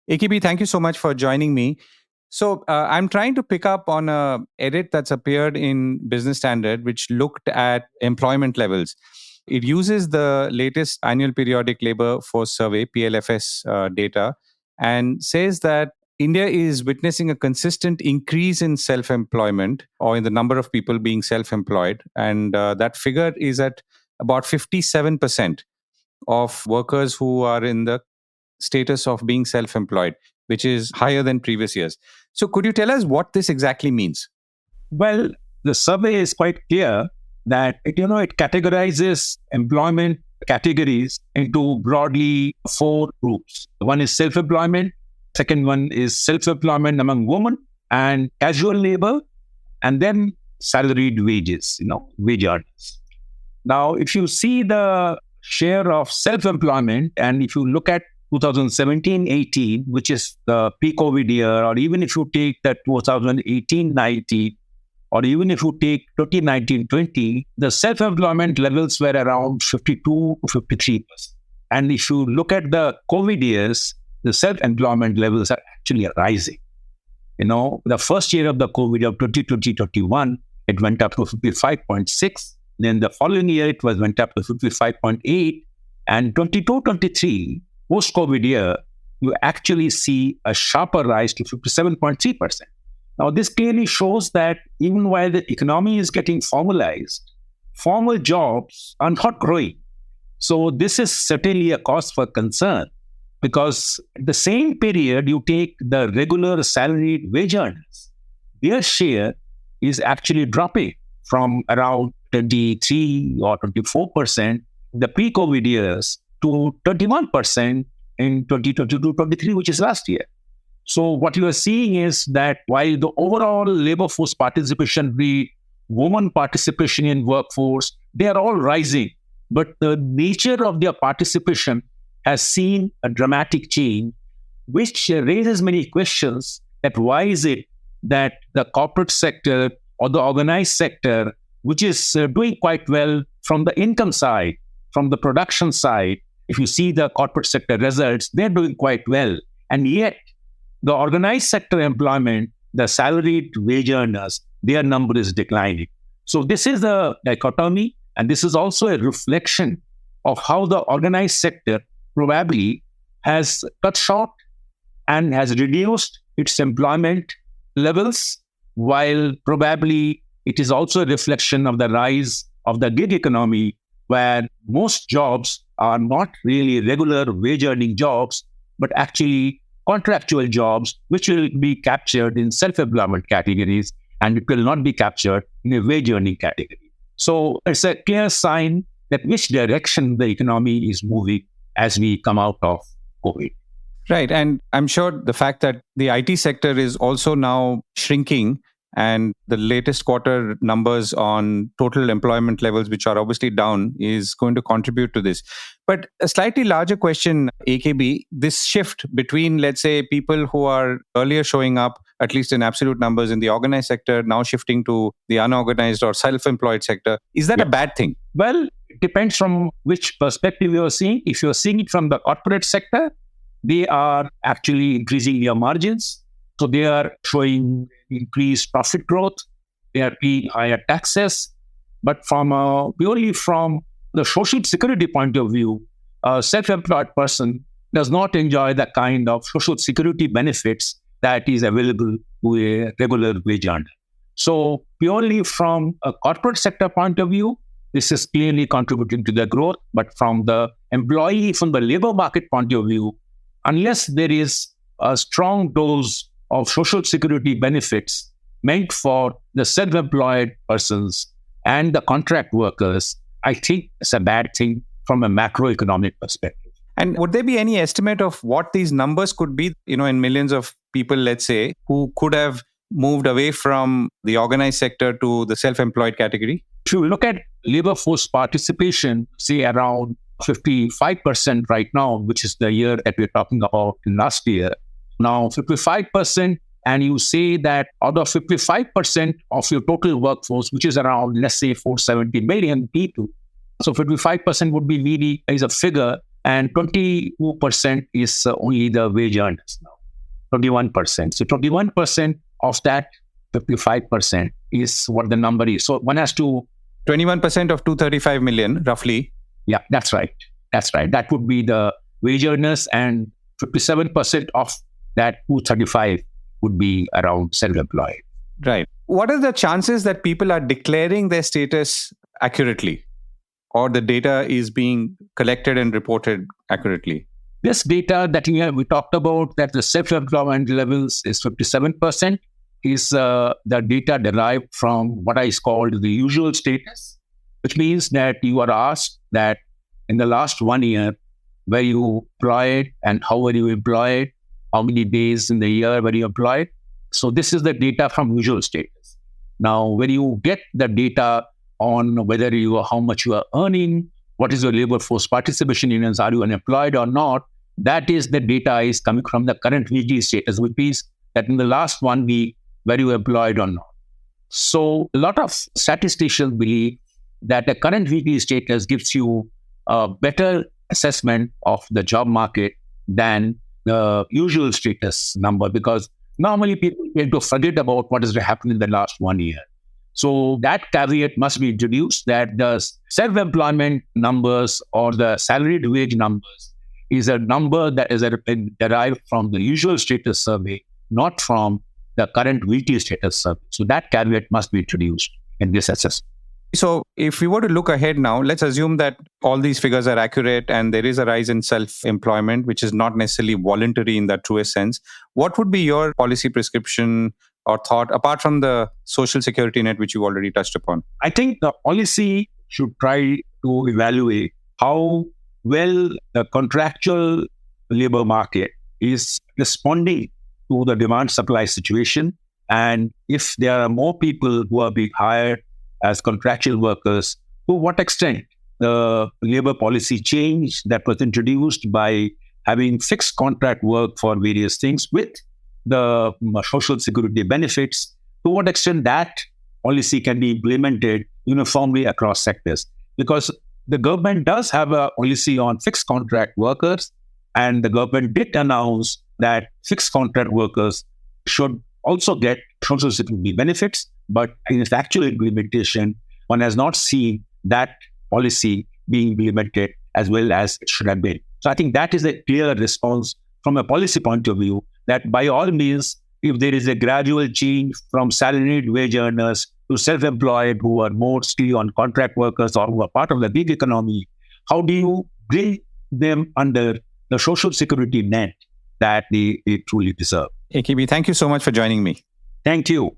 AKB, thank you so much for joining me. So I'm trying to pick up on a edit that's appeared in Business Standard, which looked at employment levels. It uses the latest annual periodic labor force survey, PLFS data, and says that India is witnessing a consistent increase in self-employment or in the number of people being self-employed. And that figure is at about 57% of workers who are in the status of being self-employed, which is higher than previous years. So could you tell us what this exactly means? Well, the survey is quite clear that it categorizes employment categories into broadly four groups. One is self-employment, second one is self-employment among women and casual labor, and then salaried wages, wage earners. Now, if you see the share of self-employment, and if you look at 2017-18, which is the pre-COVID year, or even if you take the 2018-19, or even if you take 2019-20, the self-employment levels were around 52 to 53%. And if you look at the COVID years, the self-employment levels are actually rising. The first year of the COVID of 2020-21, it went up to 55.6. Then the following year, it went up to 55.8. And 22-23, post-COVID year, you actually see a sharper rise to 57.3%. Now, this clearly shows that even while the economy is getting formalized, formal jobs are not growing. So this is certainly a cause for concern, because at the same period, you take the regular salaried wage earners, their share is actually dropping from around 23 or 24% in the pre-COVID years to 21% in 2022-23, which is last year. So what you are seeing is that while the overall labor force participation, the women participation in workforce, they are all rising, but the nature of their participation has seen a dramatic change, which raises many questions that why is it that the corporate sector or the organized sector, which is doing quite well from the income side, from the production side, if you see the corporate sector results, they're doing quite well. And yet, the organized sector employment, the salaried wage earners, their number is declining. So this is a dichotomy, and this is also a reflection of how the organized sector probably has cut short and has reduced its employment levels, while probably it is also a reflection of the rise of the gig economy, where most jobs are not really regular wage earning jobs, but actually contractual jobs, which will be captured in self-employment categories, and it will not be captured in a wage earning category. So it's a clear sign that which direction the economy is moving as we come out of COVID. Right. And I'm sure the fact that the IT sector is also now shrinking, and the latest quarter numbers on total employment levels, which are obviously down, is going to contribute to this. But a slightly larger question, AKB, this shift between, let's say, people who are earlier showing up, at least in absolute numbers, in the organized sector, now shifting to the unorganized or self-employed sector, is that a bad thing? Well, it depends from which perspective you are seeing. If you're seeing it from the corporate sector, they are actually increasing their margins. So they are showing increased profit growth. They are paying higher taxes. But purely from the social security point of view, a self-employed person does not enjoy the kind of social security benefits that is available to a regular wage earner. So purely from a corporate sector point of view, this is clearly contributing to the growth. But from the employee, from the labor market point of view, unless there is a strong dose of social security benefits meant for the self-employed persons and the contract workers, I think it's a bad thing from a macroeconomic perspective. And would there be any estimate of what these numbers could be, in millions of people, let's say, who could have moved away from the organized sector to the self-employed category? If you look at labor force participation, say around 55% right now, which is the year that we're talking about last year. Now, 55%, and you say that out of 55% of your total workforce, which is around, let's say, 470 million people, so 55% would be a figure, and 22% is only the wage earners now. 21%. So 21% of that 55% is what the number is. So one has to... 21% of 235 million, roughly. Yeah, that's right. That's right. That would be the wage earners, and 57% of that 235 would be around self-employed. Right. What are the chances that people are declaring their status accurately, or the data is being collected and reported accurately? This data that we talked about, that the self-employment levels is 57%, is the data derived from what is called the usual status, which means that you are asked that in the last 1 year, were you employed and how were you employed, how many days in the year were you employed. So this is the data from usual status. Now, when you get the data on whether how much you are earning, what is your labor force participation units, are you unemployed or not, that is the data is coming from the current weekly status, which means that in the last 1 week, were you employed or not. So a lot of statisticians believe that the current weekly status gives you a better assessment of the job market than the usual status number, because normally people tend to forget about what has happened in the last 1 year. So that caveat must be introduced, that the self-employment numbers or the salaried wage numbers is a number that is derived from the usual status survey, not from the current weekly status survey. So that caveat must be introduced in this assessment. So if we were to look ahead now, let's assume that all these figures are accurate and there is a rise in self-employment, which is not necessarily voluntary in that truest sense. What would be your policy prescription or thought, apart from the social security net, which you already touched upon? I think the policy should try to evaluate how well the contractual labor market is responding to the demand-supply situation. And if there are more people who are being hired as contractual workers, to what extent the labor policy change that was introduced by having fixed contract work for various things with the social security benefits, to what extent that policy can be implemented uniformly across sectors. Because the government does have a policy on fixed contract workers, and the government did announce that fixed contract workers should also get social security benefits, but in its actual implementation, one has not seen that policy being implemented as well as it should have been. So I think that is a clear response from a policy point of view, that by all means, if there is a gradual change from salaried wage earners to self-employed who are mostly on contract workers or who are part of the gig economy, how do you bring them under the social security net that they truly deserve? AKB, thank you so much for joining me. Thank you.